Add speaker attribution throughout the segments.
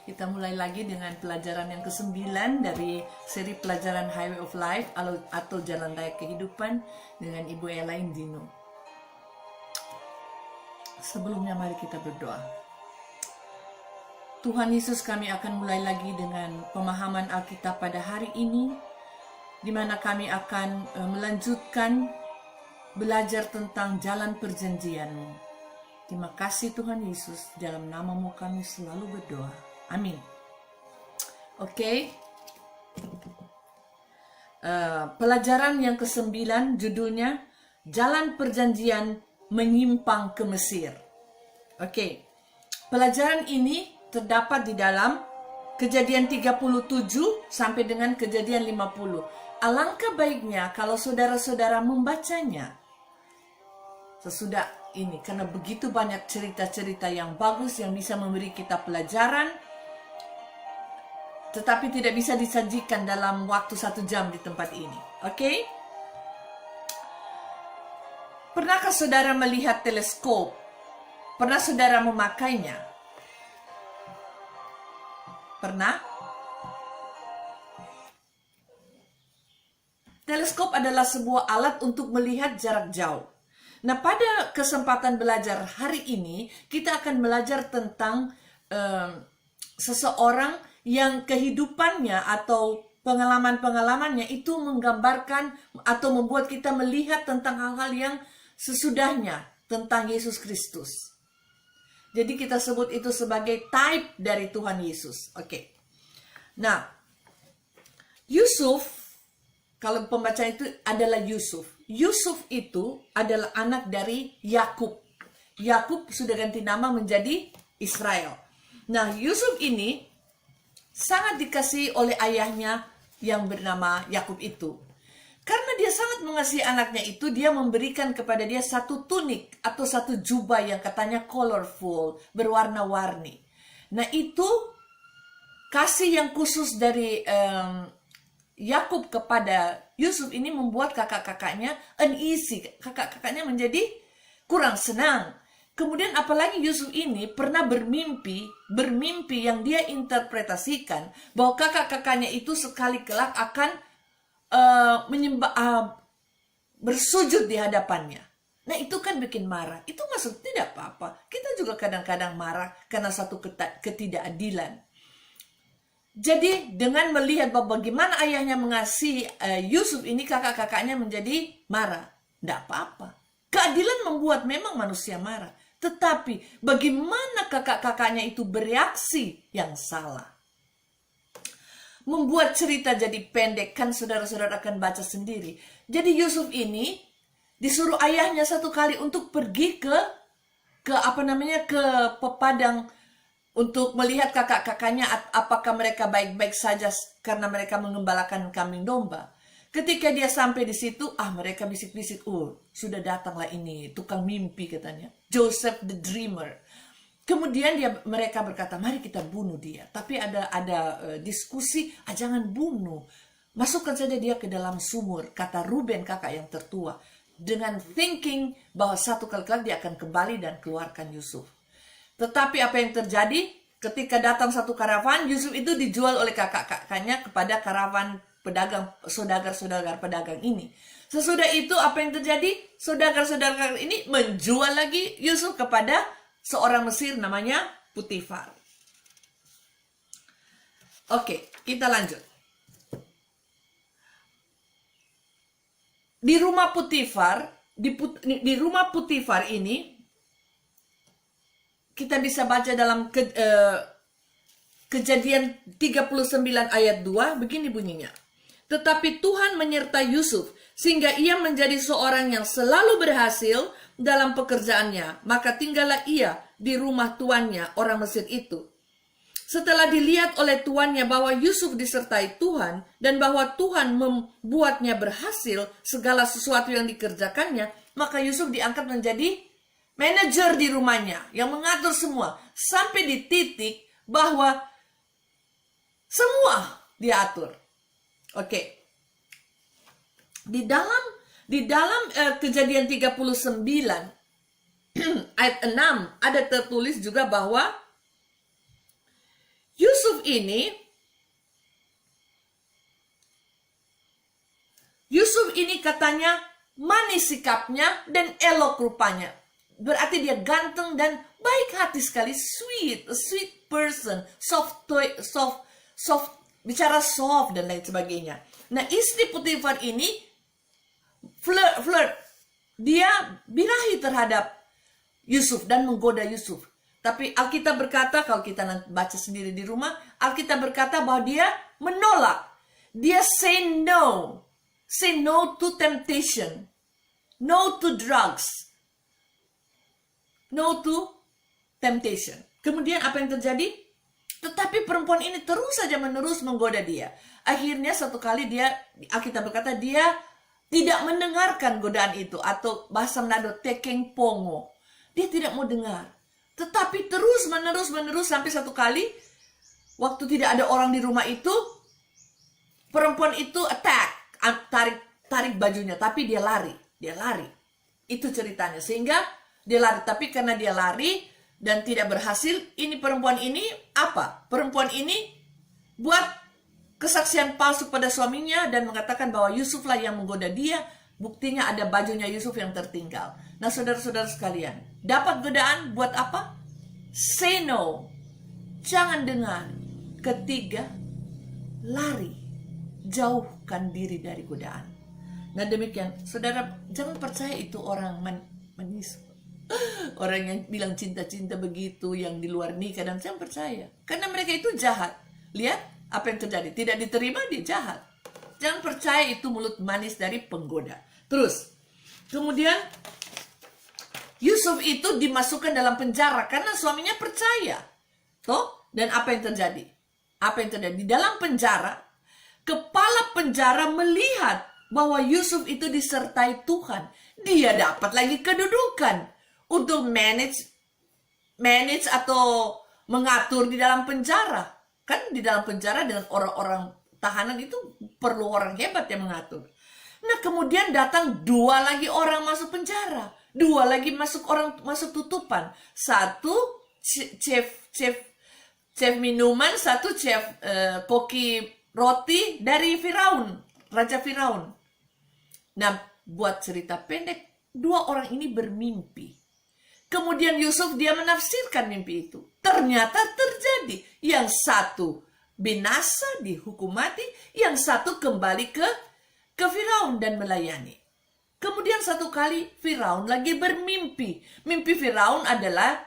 Speaker 1: Kita mulai lagi dengan pelajaran yang ke-9 dari seri pelajaran Highway of Life atau Jalan Raya Kehidupan dengan Ibu Elaine Dino. Sebelumnya mari kita berdoa. Tuhan Yesus, kami akan mulai lagi dengan pemahaman Alkitab pada hari ini, di mana kami akan melanjutkan belajar tentang jalan perjanjian-Mu. Terima kasih Tuhan Yesus, dalam nama-Mu kami selalu berdoa. Amin. Oke. Pelajaran yang ke-9 judulnya Jalan Perjanjian Menyimpang ke Mesir. Oke. Pelajaran ini terdapat di dalam Kejadian 37 sampai dengan Kejadian 50. Alangkah baiknya kalau saudara-saudara membacanya sesudah ini, karena begitu banyak cerita-cerita yang bagus yang bisa memberi kita pelajaran, tetapi tidak bisa disajikan dalam waktu 1 jam di tempat ini. Oke? Pernahkah saudara melihat teleskop? Pernah saudara memakainya? Pernah? Teleskop adalah sebuah alat untuk melihat jarak jauh. Nah, pada kesempatan belajar hari ini, kita akan belajar tentang seseorang yang kehidupannya atau pengalaman-pengalamannya itu menggambarkan atau membuat kita melihat tentang hal-hal yang sesudahnya tentang Yesus Kristus. Jadi kita sebut itu sebagai type dari Tuhan Yesus. Oke. Nah, Yusuf, kalau pembaca itu adalah Yusuf. Yusuf itu adalah anak dari Yakub. Yakub sudah ganti nama menjadi Israel. Nah, Yusuf ini sangat dikasihi oleh ayahnya yang bernama Yakub itu. Karena dia sangat mengasihi anaknya itu, dia memberikan kepada dia satu tunik atau satu jubah yang katanya colorful, berwarna-warni. Nah, itu kasih yang khusus dari Yakub kepada Yusuf ini membuat kakak-kakaknya uneasy. Kakak-kakaknya menjadi kurang senang. Kemudian apalagi Yusuf ini pernah bermimpi yang dia interpretasikan bahwa kakak-kakaknya itu sekali kelak akan bersujud di hadapannya. Nah, itu kan bikin marah. Itu maksud tidak apa-apa. Kita juga kadang-kadang marah karena satu ketidakadilan. Jadi dengan melihat bahwa bagaimana ayahnya mengasihi Yusuf ini, kakak-kakaknya menjadi marah. Tidak apa-apa. Keadilan membuat memang manusia marah. Tetapi bagaimana kakak-kakaknya itu bereaksi yang salah. Membuat cerita jadi pendek, kan saudara-saudara akan baca sendiri. Jadi Yusuf ini disuruh ayahnya satu kali untuk pergi ke padang untuk melihat kakak-kakaknya apakah mereka baik-baik saja karena mereka mengembalakan kambing domba. Ketika dia sampai di situ, mereka bisik-bisik, sudah datanglah ini tukang mimpi katanya, Joseph the Dreamer. Kemudian mereka berkata, mari kita bunuh dia. Tapi ada diskusi, jangan bunuh. Masukkan saja dia ke dalam sumur, kata Ruben kakak yang tertua. Dengan thinking bahwa satu kali dia akan kembali dan keluarkan Yusuf. Tetapi apa yang terjadi ketika datang satu karavan, Yusuf itu dijual oleh kakak-kakaknya kepada karavan pedagang, saudagar-saudagar pedagang ini. Sesudah itu apa yang terjadi? Saudagar-saudagar ini menjual lagi Yusuf kepada seorang Mesir namanya Putifar. Oke, kita lanjut. Di rumah Putifar, di rumah Putifar ini kita bisa baca dalam Kejadian 39 ayat 2, begini bunyinya. Tetapi Tuhan menyertai Yusuf, sehingga ia menjadi seorang yang selalu berhasil dalam pekerjaannya. Maka tinggallah ia di rumah tuannya, orang Mesir itu. Setelah dilihat oleh tuannya bahwa Yusuf disertai Tuhan, dan bahwa Tuhan membuatnya berhasil segala sesuatu yang dikerjakannya, maka Yusuf diangkat menjadi manajer di rumahnya yang mengatur semua sampai di titik bahwa semua diatur. Oke. Di dalam Kejadian 39 ayat 6 ada tertulis juga bahwa Yusuf Yusuf ini katanya manis sikapnya dan elok rupanya. Berarti dia ganteng dan baik hati sekali, sweet, a sweet person, soft, bicara soft dan lain sebagainya. Nah, istri Potifar ini flirt, dia birahi terhadap Yusuf dan menggoda Yusuf. Tapi Alkitab berkata, kalau kita nanti baca sendiri di rumah, Alkitab berkata bahwa dia menolak. Dia say no to temptation, no to drugs, no to temptation. Kemudian apa yang terjadi? Tetapi perempuan ini terus saja menerus menggoda dia. Akhirnya satu kali Alkitab berkata dia tidak mendengarkan godaan itu, atau bahasa Manado tekeng pongo. Dia tidak mau dengar. Tetapi terus menerus sampai satu kali waktu tidak ada orang di rumah itu, perempuan itu tarik bajunya, tapi dia lari. Itu ceritanya. Sehingga dia lari, tapi karena dia lari dan tidak berhasil, perempuan ini buat kesaksian palsu pada suaminya dan mengatakan bahwa Yusuflah yang menggoda dia. Buktinya ada bajunya Yusuf yang tertinggal. Nah, saudara-saudara sekalian, dapat godaan buat apa? Say no. Jangan dengar. Ketiga, lari. Jauhkan diri dari godaan. Nah, demikian. Saudara, jangan percaya itu orang manis. Orang yang bilang cinta-cinta begitu, yang di luar nikah, dan jangan percaya. Karena mereka itu jahat. Lihat apa yang terjadi. Tidak diterima, dia jahat. Jangan percaya itu mulut manis dari penggoda. Terus, kemudian Yusuf itu dimasukkan dalam penjara karena suaminya percaya. Dan apa yang terjadi? Di dalam penjara, kepala penjara melihat bahwa Yusuf itu disertai Tuhan. Dia dapat lagi kedudukan untuk manage atau mengatur di dalam penjara. Kan di dalam penjara dengan orang-orang tahanan itu perlu orang hebat yang mengatur. Nah, kemudian datang 2 lagi orang masuk penjara. 2 lagi masuk tutupan. 1 chef minuman, 1 chef koki roti dari Firaun, Raja Firaun. Nah, buat cerita pendek, 2 orang ini bermimpi. Kemudian Yusuf dia menafsirkan mimpi itu. Ternyata terjadi. Yang satu binasa, dihukum mati. Yang satu kembali ke Firaun dan melayani. Kemudian satu kali Firaun lagi bermimpi. Mimpi Firaun adalah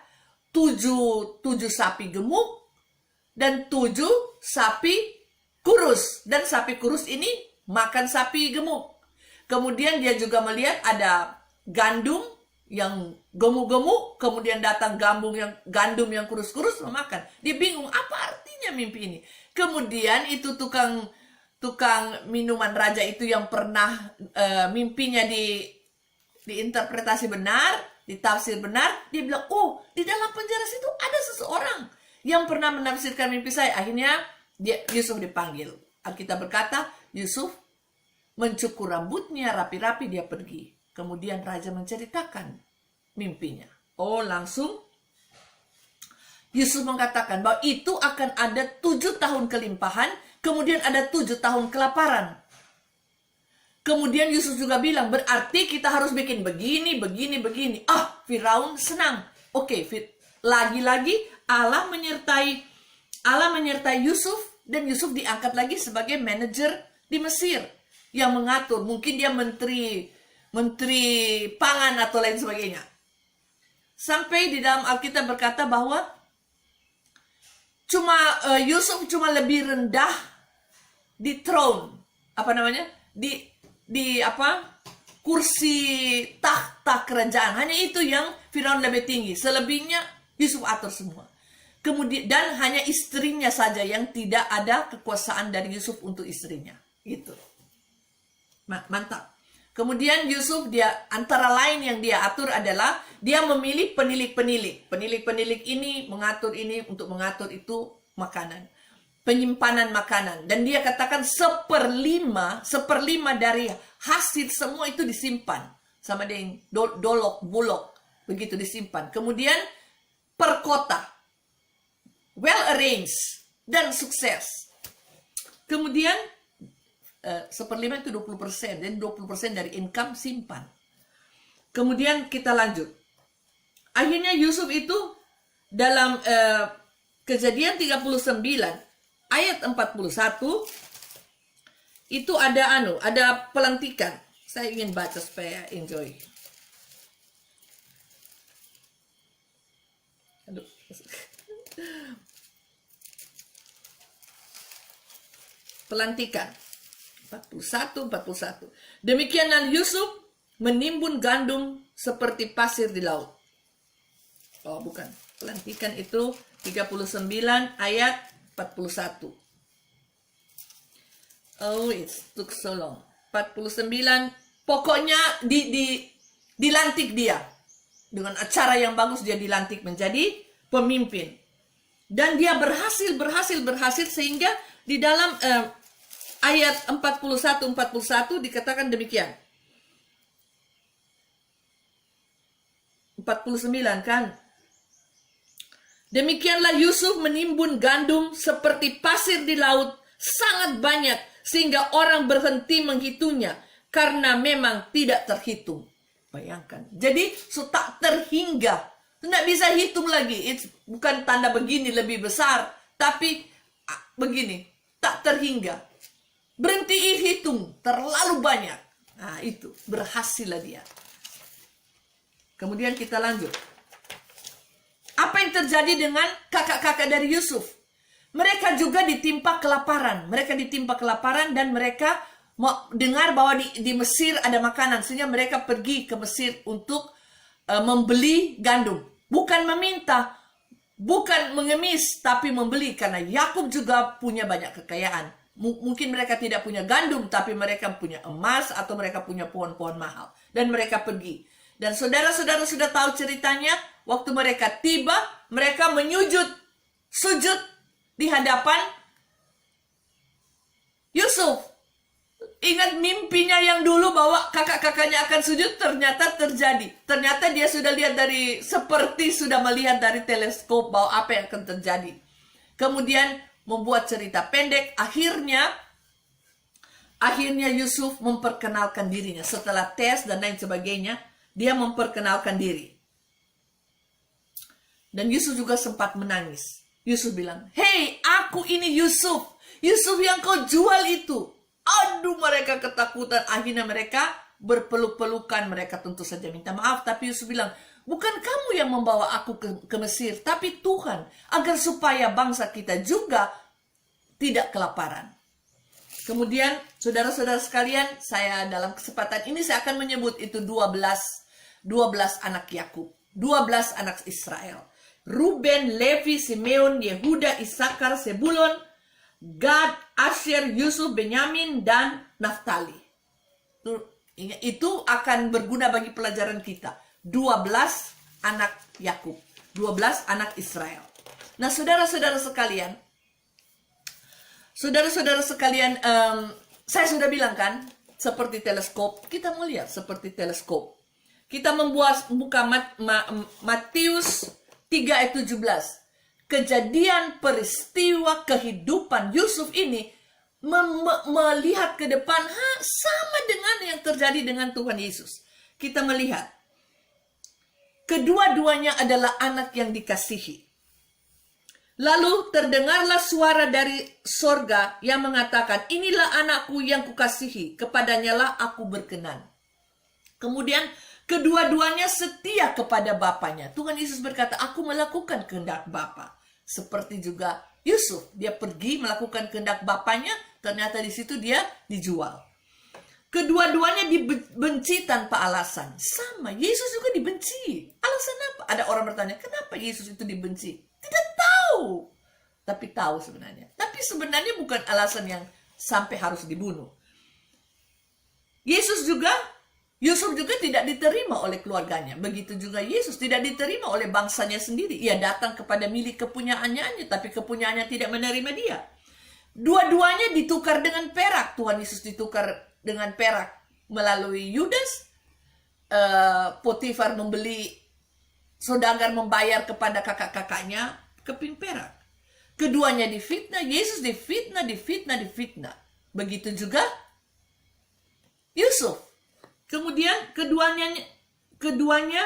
Speaker 1: 7 sapi gemuk dan 7 sapi kurus. Dan sapi kurus ini makan sapi gemuk. Kemudian dia juga melihat ada gandum yang gemuk-gemuk, kemudian datang gandum yang kurus-kurus memakan. Dia bingung, apa artinya mimpi ini? Kemudian itu tukang minuman raja itu yang pernah mimpinya diinterpretasi benar, ditafsir benar, dia bilang, oh, di dalam penjara situ ada seseorang yang pernah menafsirkan mimpi saya. Akhirnya Yusuf dipanggil. Alkitab berkata, Yusuf mencukur rambutnya rapi-rapi, dia pergi. Kemudian raja menceritakan mimpinya. Oh, langsung Yusuf mengatakan bahwa itu akan ada 7 tahun kelimpahan, kemudian ada 7 tahun kelaparan. Kemudian Yusuf juga bilang, berarti kita harus bikin begini. Firaun senang. Oke, lagi-lagi Allah menyertai Yusuf, dan Yusuf diangkat lagi sebagai manajer di Mesir yang mengatur. Mungkin dia menteri pangan atau lain sebagainya. Sampai di dalam Alkitab berkata bahwa Yusuf cuma lebih rendah di throne, kursi tahta kerajaan. Hanya itu yang Firaun lebih tinggi. Selebihnya Yusuf atur semua. Kemudian dan hanya istrinya saja yang tidak ada kekuasaan dari Yusuf untuk istrinya. Gitu. Mantap. Kemudian Yusuf antara lain yang dia atur adalah dia memilih penilik-penilik. Penilik-penilik ini mengatur ini untuk mengatur itu makanan. Penyimpanan makanan. Dan dia katakan 1/5 dari hasil semua itu disimpan. Sama dengan bulog. Begitu disimpan. Kemudian per kota. Well arranged. dan sukses. Kemudian 1/5 itu 20%, dan 20% dari income simpan. Kemudian kita lanjut. Akhirnya Yusuf itu dalam Kejadian 39 ayat 41 itu ada pelantikan. Saya ingin baca supaya enjoy. Aduh. Pelantikan 41. Demikianlah Yusuf menimbun gandum seperti pasir di laut. Oh, bukan. Pelantikan itu 39 ayat 41. Oh, it took so long. 49. Pokoknya dilantik dia. Dengan acara yang bagus dia dilantik menjadi pemimpin. Dan dia berhasil sehingga di dalam ayat 41 dikatakan demikian. 49 kan? Demikianlah Yusuf menimbun gandum seperti pasir di laut sangat banyak sehingga orang berhenti menghitungnya karena memang tidak terhitung. Bayangkan. Jadi tak terhingga. Tidak bisa hitung lagi. It's bukan tanda begini lebih besar, tapi begini, tak terhingga. Berhenti hitung, terlalu banyak. Nah, itu berhasillah dia. Kemudian kita lanjut. Apa yang terjadi dengan kakak-kakak dari Yusuf? Mereka juga ditimpa kelaparan. Dan mereka mau dengar bahwa di Mesir ada makanan. Sehingga mereka pergi ke Mesir untuk membeli gandum. Bukan meminta, bukan mengemis, tapi membeli. Karena Yakub juga punya banyak kekayaan. Mungkin mereka tidak punya gandum, tapi mereka punya emas atau mereka punya pohon-pohon mahal. Dan mereka pergi. Dan saudara-saudara sudah tahu ceritanya, waktu mereka tiba, mereka sujud di hadapan Yusuf. Ingat mimpinya yang dulu bahwa kakak-kakaknya akan sujud, ternyata terjadi. Ternyata dia sudah lihat seperti sudah melihat dari teleskop bahwa apa yang akan terjadi. Kemudian membuat cerita pendek, akhirnya Yusuf memperkenalkan dirinya. Setelah tes dan lain sebagainya, dia memperkenalkan diri. Dan Yusuf juga sempat menangis. Yusuf bilang, "Hei, aku ini Yusuf. Yusuf yang kau jual itu." Aduh, mereka ketakutan. Akhirnya mereka berpeluk-pelukan. Mereka tentu saja minta maaf. Tapi Yusuf bilang, "Bukan kamu yang membawa aku ke Mesir, tapi Tuhan. Agar supaya bangsa kita juga tidak kelaparan." Kemudian, saudara-saudara sekalian, saya dalam kesempatan ini saya akan menyebut itu 12 anak Yakub, 12 anak Israel. Ruben, Levi, Simeon, Yehuda, Isakar, Sebulon, Gad, Asher, Yusuf, Benyamin, dan Naftali. Itu akan berguna bagi pelajaran kita. 12 anak Yakub, 12 anak Israel. Nah, saudara-saudara sekalian, saya sudah bilang kan, seperti teleskop, kita mau lihat seperti teleskop. Kita buka Matius 3 ayat 17. Kejadian peristiwa kehidupan Yusuf ini melihat ke depan sama dengan yang terjadi dengan Tuhan Yesus. Kita melihat kedua-duanya adalah anak yang dikasihi. Lalu terdengarlah suara dari sorga yang mengatakan, "Inilah anakku yang kukasihi, kepadanya lah aku berkenan." Kemudian kedua-duanya setia kepada bapaknya. Tuhan Yesus berkata, "Aku melakukan kehendak Bapa." Seperti juga Yusuf, dia pergi melakukan kehendak bapaknya, ternyata di situ dia dijual. Kedua-duanya dibenci tanpa alasan. Sama, Yesus juga dibenci. Alasan apa? Ada orang bertanya, kenapa Yesus itu dibenci? Tidak tahu. Tapi tahu sebenarnya. Tapi sebenarnya bukan alasan yang sampai harus dibunuh. Yusuf juga tidak diterima oleh keluarganya. Begitu juga Yesus tidak diterima oleh bangsanya sendiri. Ia datang kepada milik kepunyaannya, tapi kepunyaannya tidak menerima dia. Dua-duanya ditukar dengan perak. Tuhan Yesus ditukar dengan perak melalui Yudas. Potifar membeli, saudagar membayar kepada kakak-kakaknya keping perak. Keduanya difitnah, Yesus difitnah. Begitu juga Yusuf. Kemudian keduanya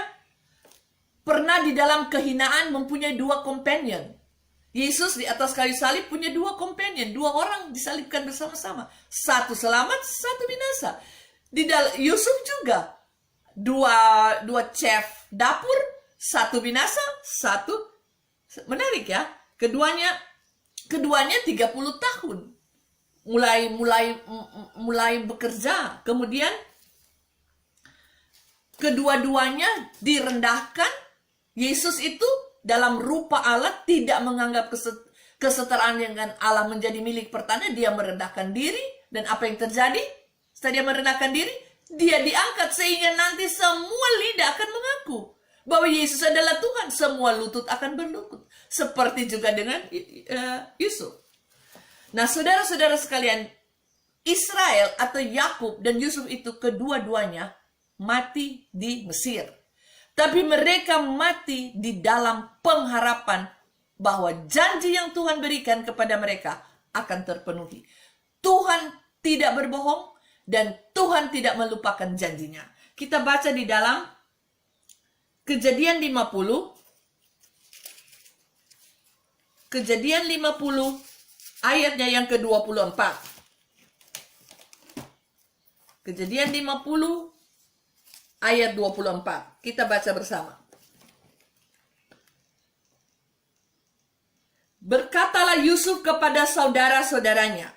Speaker 1: pernah di dalam kehinaan mempunyai 2 companion. Yesus di atas kayu salib punya 2 companion, 2 orang disalibkan bersama-sama. Satu selamat, satu binasa. Di dalam Yusuf juga dua chef dapur, satu binasa, satu menarik ya. Keduanya 30 tahun mulai bekerja. Kemudian kedua-duanya direndahkan. Yesus itu dalam rupa Allah tidak menganggap kesetaraan dengan Allah menjadi milik pertanda. Dia merendahkan diri. Dan apa yang terjadi? Setelah dia merendahkan diri, dia diangkat sehingga nanti semua lidah akan mengaku bahwa Yesus adalah Tuhan. Semua lutut akan berlutut. Seperti juga dengan Yusuf. Nah, saudara-saudara sekalian, Israel atau Yakub dan Yusuf itu kedua-duanya mati di Mesir. Tapi mereka mati di dalam pengharapan bahwa janji yang Tuhan berikan kepada mereka akan terpenuhi. Tuhan tidak berbohong dan Tuhan tidak melupakan janjinya. Kita baca di dalam Kejadian 50. Kejadian 50 ayatnya yang ke-24. Kejadian 50 ayat 24. Kita baca bersama. Berkatalah Yusuf kepada saudara-saudaranya,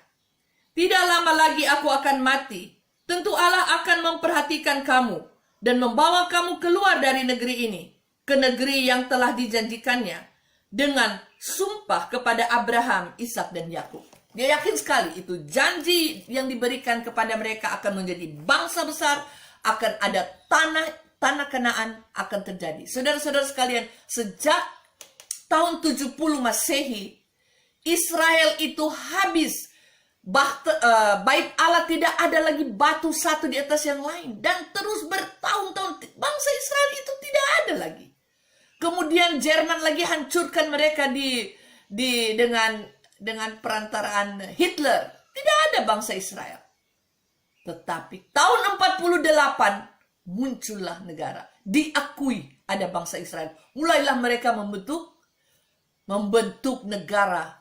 Speaker 1: "Tidak lama lagi aku akan mati. Tentu Allah akan memperhatikan kamu dan membawa kamu keluar dari negeri ini, ke negeri yang telah dijanjikannya dengan sumpah kepada Abraham, Ishak dan Yakub." Dia yakin sekali itu janji yang diberikan kepada mereka akan menjadi bangsa besar, akan ada tanah Kanaan akan terjadi. Saudara-saudara sekalian, sejak tahun 70 Masehi, Israel itu habis. Bait Allah tidak ada lagi batu satu di atas yang lain. Dan terus bertahun-tahun bangsa Israel itu tidak ada lagi. Kemudian Jerman lagi hancurkan mereka dengan perantaraan Hitler. Tidak ada bangsa Israel. Tetapi tahun 48 muncullah negara. Diakui ada bangsa Israel. Mulailah mereka membentuk negara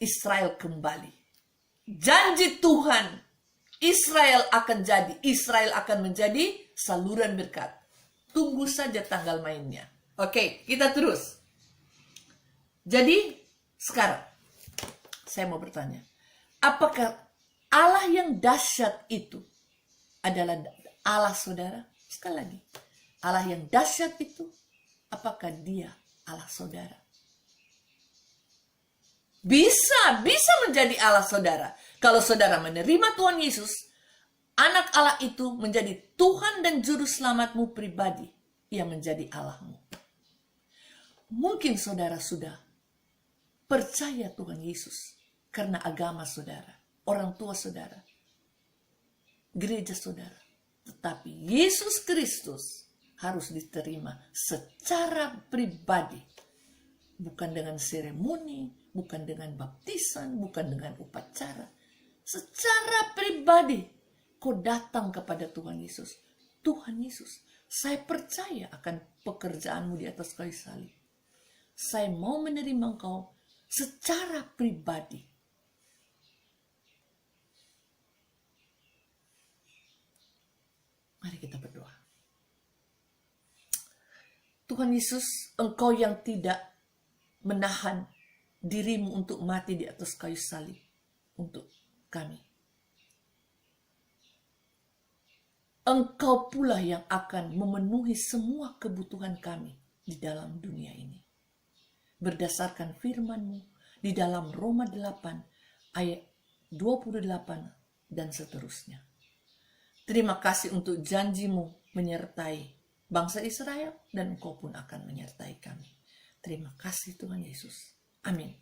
Speaker 1: Israel kembali. Janji Tuhan, Israel akan jadi. Israel akan menjadi saluran berkat. Tunggu saja tanggal mainnya. Oke, kita terus. Jadi, sekarang saya mau bertanya. Apakah Allah yang dahsyat itu adalah Allah saudara? Sekali lagi. Allah yang dahsyat itu, apakah dia Allah saudara? Bisa menjadi Allah saudara. Kalau saudara menerima Tuhan Yesus, anak Allah itu menjadi Tuhan dan Juru Selamatmu pribadi. Ia menjadi Allahmu. Mungkin saudara sudah percaya Tuhan Yesus karena agama saudara, orang tua saudara, gereja saudara. Tetapi Yesus Kristus harus diterima secara pribadi. Bukan dengan seremoni, bukan dengan baptisan, bukan dengan upacara. Secara pribadi, kau datang kepada Tuhan Yesus. Tuhan Yesus, saya percaya akan pekerjaanmu di atas kayu salib. Saya mau menerima engkau secara pribadi. Mari kita berdoa. Tuhan Yesus, engkau yang tidak menahan dirimu untuk mati di atas kayu salib untuk kami. Engkau pula yang akan memenuhi semua kebutuhan kami di dalam dunia ini. Berdasarkan firman-Mu di dalam Roma 8 ayat 28 dan seterusnya. Terima kasih untuk janji-Mu menyertai bangsa Israel dan Engkau pun akan menyertai kami. Terima kasih Tuhan Yesus. Amin.